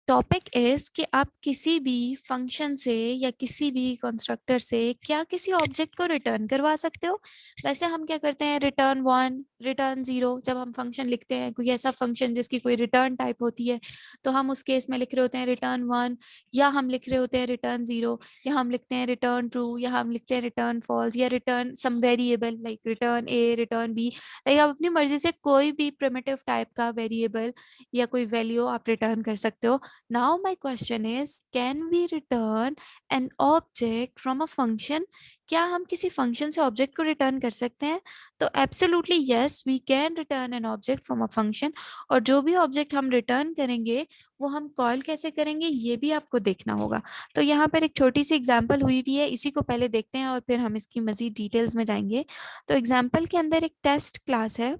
Topic is कि आप किसी भी फंक्शन से या किसी भी कंस्ट्रक्टर से क्या किसी ऑब्जेक्ट को रिटर्न करवा सकते हो। वैसे हम क्या करते हैं, रिटर्न वन, रिटर्न जीरो। जब हम फंक्शन लिखते हैं, कोई ऐसा फंक्शन जिसकी कोई रिटर्न टाइप होती है, तो हम उस केस में लिख रहे होते हैं रिटर्न वन, या हम लिख रहे होते हैं रिटर्न जीरो, या हम लिखते हैं रिटर्न ट्रू, या हम लिखते हैं रिटर्न फॉल्स, या रिटर्न सम वेरिएबल लाइक रिटर्न ए, रिटर्न बी। लाइक आप अपनी मर्जी से कोई भी प्रिमिटिव टाइप का वेरिएबल या कोई वैल्यू आप रिटर्न कर सकते हो। Now my question is, can we return an object from a function? क्या हम किसी फंक्शन से ऑब्जेक्ट को रिटर्न कर सकते हैं? तो absolutely yes, we can return an object from a function. और जो भी ऑब्जेक्ट हम रिटर्न करेंगे वो हम कॉल कैसे करेंगे ये भी आपको देखना होगा। तो यहाँ पर एक छोटी सी एग्जांपल हुई भी है, इसी को पहले देखते हैं और फिर हम इसकी मजीद डिटेल्स में जाएंगे। तो एग्जांपल के अंदर एक टेस्ट क्लास है।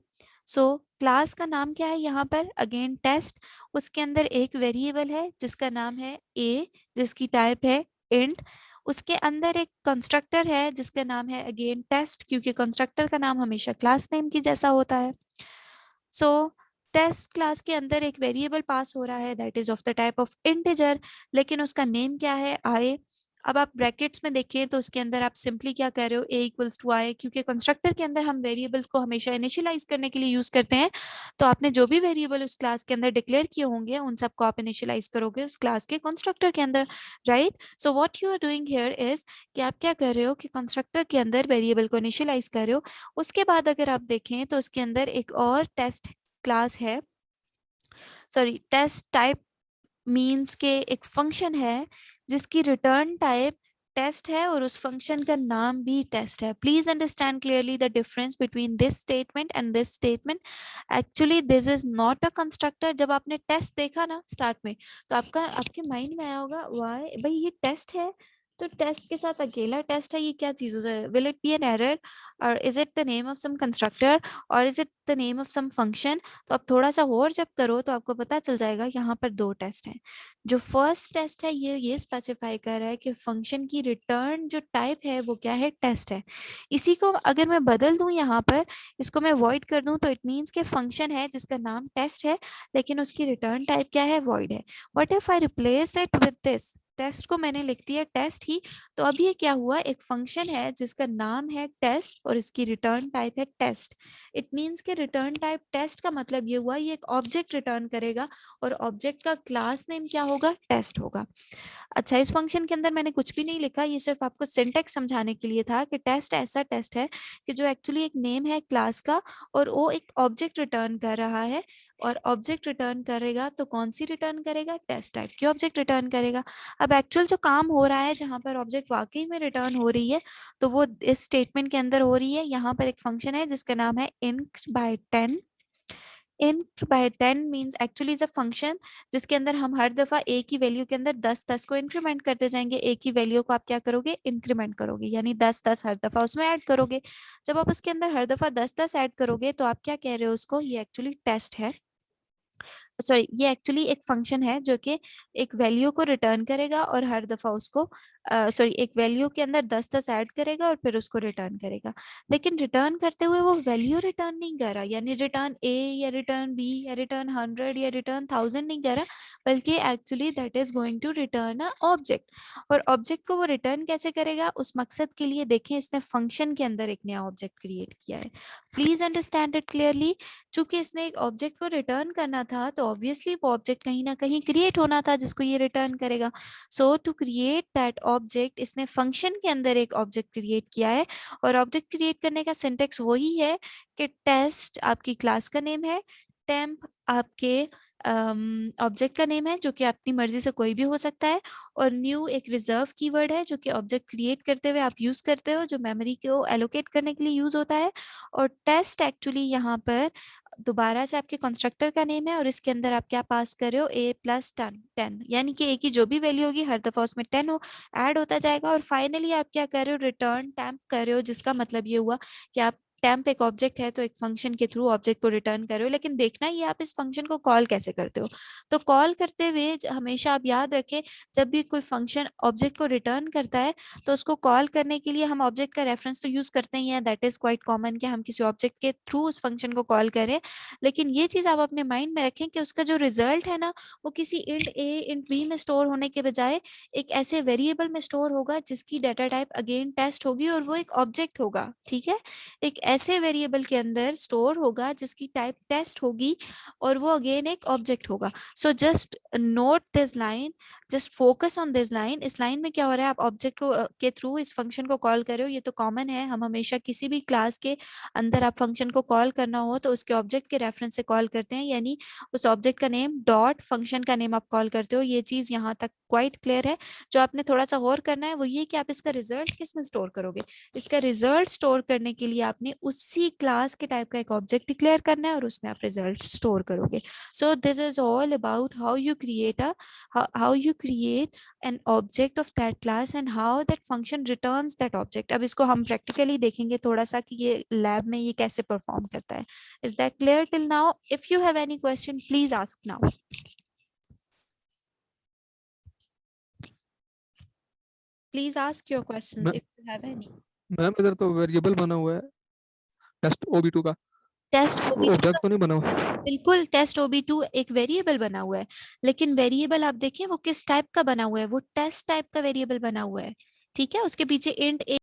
सो क्लास का नाम क्या है यहाँ पर, अगेन टेस्ट। उसके अंदर एक वेरिएबल है जिसका नाम है ए, जिसकी टाइप है इंट। उसके अंदर एक कंस्ट्रक्टर है जिसका नाम है अगेन टेस्ट, क्योंकि कंस्ट्रक्टर का नाम हमेशा क्लास नेम की जैसा होता है। सो टेस्ट क्लास के अंदर एक वेरिएबल पास हो रहा है that is of the type of integer, लेकिन उसका नेम क्या है, आई। अब आप ब्रैकेट्स में देखिए तो उसके अंदर आप सिंपली क्या कर रहे हो, a इक्वल्स टू आई, क्योंकि कंस्ट्रक्टर के अंदर हम वेरिएबल्स को हमेशा इनिशियलाइज करने के लिए यूज करते हैं। तो आपने जो भी वेरिएबल उस क्लास के अंदर डिक्लेयर किए होंगे उन सबको आप इनिशियलाइज करोगे उस क्लास के कंस्ट्रक्टर के अंदर, right. So what you are doing here is कि आप क्या कर रहे हो कि कंस्ट्रक्टर के अंदर वेरिएबल को इनिशियलाइज कर रहे हो। उसके बाद अगर आप देखें तो उसके अंदर एक और टेस्ट क्लास है, सॉरी टेस्ट टाइप मीन्स के एक फंक्शन है जिसकी रिटर्न टाइप टेस्ट है और उस फंक्शन का नाम भी टेस्ट है। Please understand clearly the difference between this statement and this statement. Actually this is not a constructor. जब आपने टेस्ट देखा ना स्टार्ट में, तो आपके माइंड में आया होगा वाई भाई ये टेस्ट है, तो टेस्ट के साथ अकेला टेस्ट है, ये क्या चीज हो जाए, will it be an error, और is it the name of some constructor, और is it the name of some function. तो आप थोड़ा सा और जब करो तो आपको पता चल जाएगा यहाँ पर दो टेस्ट हैं। जो फर्स्ट टेस्ट है ये स्पेसिफाई कर रहा है कि फंक्शन की रिटर्न जो टाइप है वो क्या है, टेस्ट है। इसी को अगर मैं बदल दूं यहाँ पर, इसको मैं वॉइड कर दूं, तो इट मीन्स के फंक्शन है जिसका नाम टेस्ट है लेकिन उसकी रिटर्न टाइप क्या है, वॉइड है। What if I replace it with this, test को मैंने लिख दिया टेस्ट ही, तो अब ये क्या हुआ, एक फंक्शन है जिसका नाम है टेस्ट और इसकी रिटर्न टाइप है टेस्ट। इट मीन्स के रिटर्न टाइप टेस्ट का मतलब ये हुआ ये एक ऑब्जेक्ट रिटर्न करेगा और ऑब्जेक्ट का क्लास नेम क्या होगा, टेस्ट होगा। अच्छा, इस फंक्शन के अंदर मैंने कुछ भी नहीं लिखा, ये सिर्फ आपको सिंटैक्स समझाने के लिए था कि टेस्ट ऐसा टेस्ट है कि जो एक्चुअली एक नेम है क्लास का और वो एक ऑब्जेक्ट रिटर्न कर रहा है, और ऑब्जेक्ट रिटर्न करेगा तो कौन सी रिटर्न करेगा, टेस्ट टाइप की ऑब्जेक्ट रिटर्न करेगा। अब एक्चुअल जो काम हो रहा है जहां पर ऑब्जेक्ट वाकई में रिटर्न हो रही है, तो वो इस स्टेटमेंट के अंदर हो रही है। यहाँ पर एक फंक्शन है जिसका नाम है int by 10। int by 10 means actually is a function जिसके अंदर हम हर दफा a की वैल्यू के अंदर 10 को इंक्रीमेंट करते जाएंगे। a की वैल्यू को आप क्या करोगे, इंक्रीमेंट करोगे, यानी 10 हर दफा उसमें ऐड करोगे। जब आप उसके अंदर हर दफा 10 ऐड करोगे तो आप क्या कह रहे हो उसको, ये एक्चुअली टेस्ट है, सॉरी ये एक्चुअली एक फंक्शन है जो कि एक वैल्यू को रिटर्न करेगा और हर दफा उसको सॉरी एक वैल्यू के अंदर 10 ऐड करेगा और फिर उसको रिटर्न करेगा। लेकिन रिटर्न करते हुए वो वैल्यू रिटर्न नहीं कर रहा, यानी रिटर्न ए या रिटर्न बी या रिटर्न 100 या रिटर्न 1000 नहीं कर रहा, बल्कि actually that is going to return a object. और ऑब्जेक्ट को वो रिटर्न कैसे करेगा, उस मकसद के लिए देखें इसने फंक्शन के अंदर एक नया ऑब्जेक्ट क्रिएट किया है। Please understand it clearly. चूंकि इसने एक ऑब्जेक्ट को रिटर्न करना था तो ऑब्वियसली वो ऑब्जेक्ट कहीं ना कहीं क्रिएट होना था जिसको ये रिटर्न करेगा। सो टू क्रिएट दैट ऑब्जेक्ट इसने फंक्शन के अंदर एक ऑब्जेक्ट क्रिएट किया है, और ऑब्जेक्ट क्रिएट करने का सिंटेक्स वही है कि टेस्ट आपकी क्लास का नेम है, टेम्प आपके ऑब्जेक्ट का नेम है जो कि अपनी मर्जी से कोई भी हो सकता है, और न्यू एक रिजर्व कीवर्ड है जो कि ऑब्जेक्ट क्रिएट करते हुए आप यूज करते हो, जो मेमोरी को एलोकेट करने के लिए यूज होता है। और टेस्ट एक्चुअली यहाँ पर दोबारा से आपके कंस्ट्रक्टर का नेम है और इसके अंदर आप क्या पास कर रहे हो, a प्लस 10, यानी कि a की जो भी वैल्यू होगी हर दफा उसमें 10 हो ऐड होता जाएगा। और फाइनली आप क्या कर रहे हो, रिटर्न टेम्प कर रहे हो, जिसका मतलब ये हुआ कि आप टेम्प एक ऑब्जेक्ट है, तो एक फंक्शन के थ्रू ऑब्जेक्ट को रिटर्न कर रहे हो, लेकिन देखना ये आप इस फंक्शन को कॉल कैसे करते हो। तो कॉल करते हुए हमेशा आप याद रखें, जब भी कोई फंक्शन ऑब्जेक्ट को रिटर्न करता है तो उसको कॉल करने के लिए हम ऑब्जेक्ट का रेफरेंस तो यूज करते ही हैं, दैट इज क्वाइट कॉमन कि हम किसी ऑब्जेक्ट के थ्रू उस फंक्शन को कॉल करें। लेकिन ये चीज आप अपने माइंड में रखें कि उसका जो रिजल्ट है ना, वो किसी इंट ए इंट बी में स्टोर होने के बजाय एक ऐसे वेरिएबल में स्टोर होगा जिसकी डाटा टाइप अगेन टेस्ट होगी, और वो एक ऑब्जेक्ट होगा। ठीक है, एक ऐसे वेरिएबल के अंदर स्टोर होगा जिसकी टाइप टेस्ट होगी, और वो अगेन एक ऑब्जेक्ट होगा। So just note this line, just focus on this line. इस लाइन में क्या हो रहा है, आप ऑब्जेक्ट को के थ्रू इस फंक्शन को कॉल कर रहे हो, ये तो कॉमन है। हम हमेशा किसी भी क्लास के अंदर आप फंक्शन को कॉल करना हो तो उसके ऑब्जेक्ट के रेफरेंस से कॉल करते हैं, यानी उस ऑब्जेक्ट का नेम डॉट फंक्शन का नेम आप कॉल करते हो। ये चीज यहाँ तक क्वाइट क्लियर है। जो आपने थोड़ा सा और करना है वो ये कि आप इसका रिजल्ट किस में स्टोर करोगे। इसका रिजल्ट स्टोर करने के लिए आपने उसी क्लास के टाइप का एक ऑब्जेक्ट डिक्लेयर करना है और उसमें आप रिजल्ट स्टोर करोगे। So this is all about how you create how you create an object of that class and how that function returns that object। अब इसको हम प्रैक्टिकली देखेंगे थोड़ा सा कि ये लैब में ये कैसे परफॉर्म करता है। Is that clear till now? If you have any question please ask now. Please ask your questions if you have any. Ma'am इधर तो वेरिएबल बना हुआ है टेस्ट OB2 का, टेस्ट OB2 ऑब्जेक्ट तो नहीं बना हुआ। बिल्कुल, टेस्ट OB2 एक वेरिएबल बना हुआ है, लेकिन वेरिएबल आप देखें वो किस टाइप का बना हुआ है, वो टेस्ट टाइप का वेरिएबल बना हुआ है। ठीक है, उसके पीछे इंट